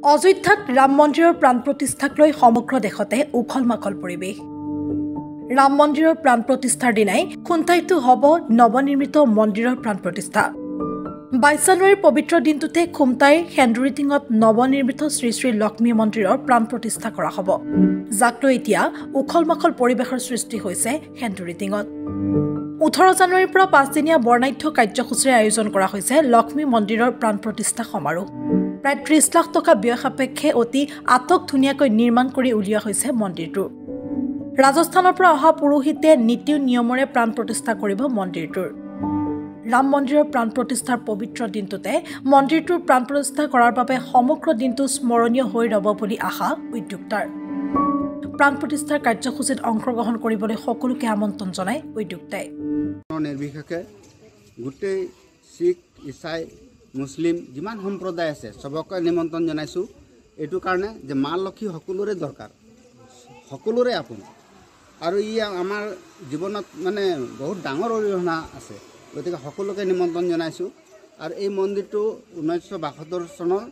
অযোধ্যাত ৰাম মন্দিৰৰ প্ৰাণ প্ৰতিষ্ঠাক লৈ সমগ্ৰ দেশতে উখল-মাখল পৰিৱেশ। ৰাম মন্দিৰৰ প্ৰাণ প্ৰতিষ্ঠাৰ দিনাই খুন্তাইতো হ'ব নৱনিৰ্মিত মন্দিৰৰ প্ৰাণ প্ৰতিষ্ঠা। 22 জানুৱাৰীৰ পবিত্ৰ দিনটোতে খুমটাইৰ হেন্দুৰিটিঙত নৱনিৰ্মিত শ্ৰী শ্ৰী লক্ষ্মী মন্দিৰৰ প্ৰাণ প্ৰতিষ্ঠা কৰা হ'ব, যাক লৈ এতিয়া উখল-মাখল পৰিৱেশৰ সৃষ্টি হৈছে হেন্দুৰিটিঙত। 18 জানুৱাৰীৰ পৰা 5দিনীয়া বৰ্ণাঢ্য কাৰ্যসূচীৰ আয়োজন কৰা হৈছে লক্ষ্মী মন্দিৰৰ প্ৰাণ প্ৰতিষ্ঠা সমাৰোহ। প্ৰায় 30 লাখ টকা ব্যয় সাপেক্ষে অতি আটক-ধুনীয়াকৈ নিৰ্মাণ কৰি উলিওৱা হৈছে মন্দিৰটো। ৰাজস্থানৰ পৰা অহা পুৰোহিতে নীতি নিয়মৰে প্ৰাণ প্ৰতিষ্ঠা কৰিব মন্দিৰটোৰ। ৰাম মন্দিৰৰ প্ৰাণ প্ৰতিষ্ঠাৰ পবিত্ৰ দিনটোতে মন্দিৰটোৰ প্ৰাণ প্ৰতিষ্ঠা কৰাৰ বাবে সমগ্ৰ দিনটো স্মৰণীয় হৈ ৰ'ব বুলি আশা উদ্যোক্তাৰ। প্ৰাণ প্ৰতিষ্ঠাৰ কাৰ্যসূচীত অংশগ্ৰহণ কৰিবলৈ সকলোকে আমন্ত্ৰণ জনায় উদ্যোক্তাই। নিৰ্বিশেষে গোটেই শিখ, ইছাই, মুছলিম যিমান সম্প্ৰদায় আছে সবকে নিমন্ত্ৰণ জনাইছোঁ। এইটো কাৰণে যে মা লক্ষ্মী সকলোৰে দৰকাৰ, সকলোৰে আপোন, আৰু ই আমাৰ জীৱনত মানে বহুত ডাঙৰ অৰিহণা আছে। গতিকে সকলোকে নিমন্ত্ৰণ জনাইছোঁ। আৰু এই মন্দিৰটো 1972 চনৰ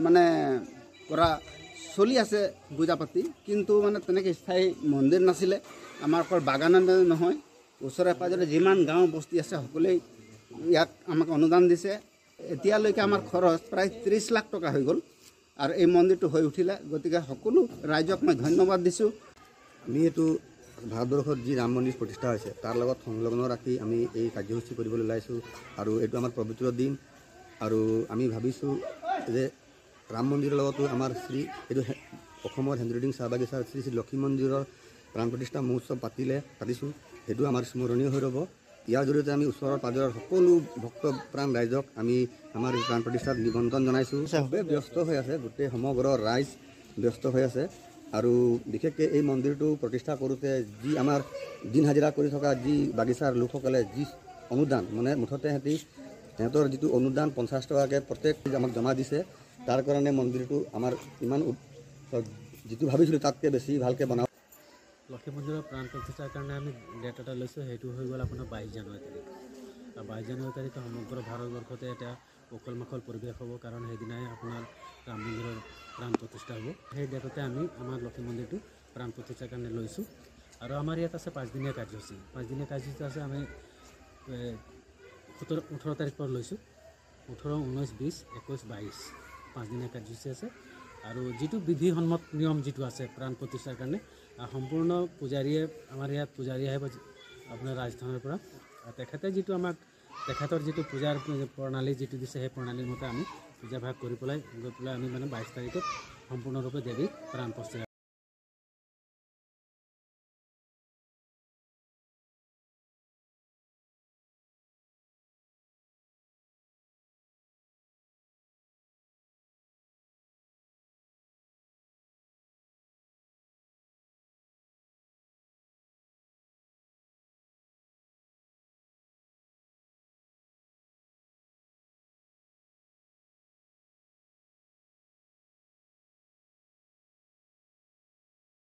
মানে পৰা চলি আছে পূজা পাতি, কিন্তু মানে তেনেকৈ স্থায়ী মন্দিৰ নাছিলে। আমাৰ অকল বাগানতে নহয়, ওচৰে পাজৰে যিমান গাঁও বস্তি আছে সকলোৱেই ইয়াক আমাক অনুদান দিছে। এতিয়ালৈকে আমাৰ খৰচ প্ৰায় 30 লাখ টকা হৈ গ'ল আৰু এই মন্দিৰটো হৈ উঠিলে। গতিকে সকলো ৰাইজক মই ধন্যবাদ দিছোঁ। আমি এইটো ভাৰতবৰ্ষত যি ৰাম মন্দিৰ প্ৰতিষ্ঠা হৈছে তাৰ লগত সংলগ্ন ৰাখি আমি এই কাৰ্যসূচী কৰিবলৈ ওলাইছোঁ। আৰু এইটো আমাৰ পবিত্ৰ দিন, আৰু আমি ভাবিছোঁ যে ৰাম মন্দিৰৰ লগতো আমাৰ এইটো অসমৰ হেন্দুৰিটিং চাহ বাগিচাৰ শ্ৰী শ্ৰী লক্ষ্মী মন্দিৰৰ প্ৰাণ প্ৰতিষ্ঠা মহোৎসৱ পাতিছোঁ। সেইটো আমাৰ স্মৰণীয় হৈ ৰ'ব। ইয়াৰ জৰিয়তে আমি ওচৰৰ পাজৰৰ সকলো ভক্ত প্ৰাণ ৰাইজক আমি আমাৰ প্ৰাণ প্ৰতিষ্ঠাত নিমন্ত্ৰণ জনাইছোঁ। চবেই ব্যস্ত হৈ আছে, গোটেই সমগ্ৰ ৰাইজ ব্যস্ত হৈ আছে। আৰু বিশেষকৈ এই মন্দিৰটো প্ৰতিষ্ঠা কৰোঁতে যি আমাৰ দিন হাজিৰা কৰি থকা যি বাগিচাৰ লোকসকলে যি অনুদান, মানে মুঠতে সিহঁতৰ যিটো অনুদান 50 টকাকৈ প্ৰত্যেক আমাক জমা দিছে, তাৰ কাৰণে মন্দিৰটো আমাৰ ইমান যিটো ভাবিছিলোঁ তাতকৈ বেছি ভালকৈ বনাওঁ। লক্ষ্মী মন্দিৰৰ প্ৰাণ প্ৰতিষ্ঠাৰ কাৰণে আমি ডেট এটা লৈছোঁ, সেইটো হৈ গ'ল আপোনাৰ 22 জানুৱাৰী তাৰিখ। আৰু 22 জানুৱাৰী তাৰিখে সমগ্ৰ ভাৰতবৰ্ষতে এটা উখল মাখল পৰিৱেশ হ'ব, কাৰণ সেইদিনাই আপোনাৰ ৰাম মন্দিৰৰ প্ৰাণ প্ৰতিষ্ঠা হ'ব। সেই ডেটতে আমি আমাৰ লক্ষ্মী মন্দিৰটো প্ৰাণ প্ৰতিষ্ঠাৰ কাৰণে লৈছোঁ। আৰু আমাৰ ইয়াত আছে 5দিনীয়া কাৰ্যসূচী। 5দিনীয়া কাৰ্যসূচী আছে, আমি 18 তাৰিখ পৰা লৈছোঁ। 18, 19, 20, 21, 22 5দিনীয়া কাৰ্যসূচী আছে। আৰু যিটো বিধিসন্মত নিয়ম যিটো আছে প্ৰাণ প্ৰতিষ্ঠাৰ কাৰণে, সম্পূৰ্ণ পূজাৰীয়ে আমাৰ ইয়াত পূজাৰী আহিব আপোনাৰ ৰাজস্থানৰ পৰা। তেখেতে যিটো আমাক তেখেতৰ যিটো পূজাৰ প্ৰণালী যিটো দিছে, সেই প্ৰণালীৰ মতে আমি পূজাভাগ কৰি গৈ পেলাই আমি মানে 22 তাৰিখত সম্পূৰ্ণৰূপে দেৱীক প্ৰাণ প্ৰতিষ্ঠা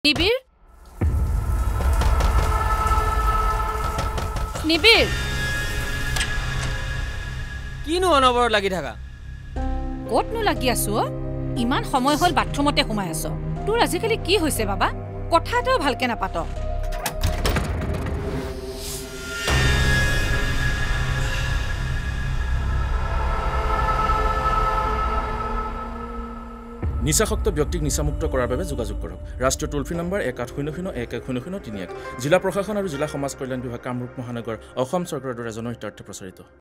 নিবিৰ নিবিৰ কিনো অনবৰত লাগি থাকা? ক'তনো লাগি আছো? ইমান সময় হ'ল বাথৰুমতে সোমাই আছ। তোৰ আজিকালি কি হৈছে বাবা? কথা এটাও ভালকে নাপাত। নিচাসক্ত ব্যক্তিক নিচামুক্ত কৰাৰ বাবে যোগাযোগ কৰক। ৰাষ্ট্ৰীয় টোল ফ্ৰী নম্বৰ 1800-1100-31। জিলা প্ৰশাসন আৰু জিলা সমাজ কল্যাণ বিভাগ, কামৰূপ মহানগৰ, অসম চৰকাৰৰ দ্বাৰা জনহিতাৰ্থে প্ৰচাৰিত।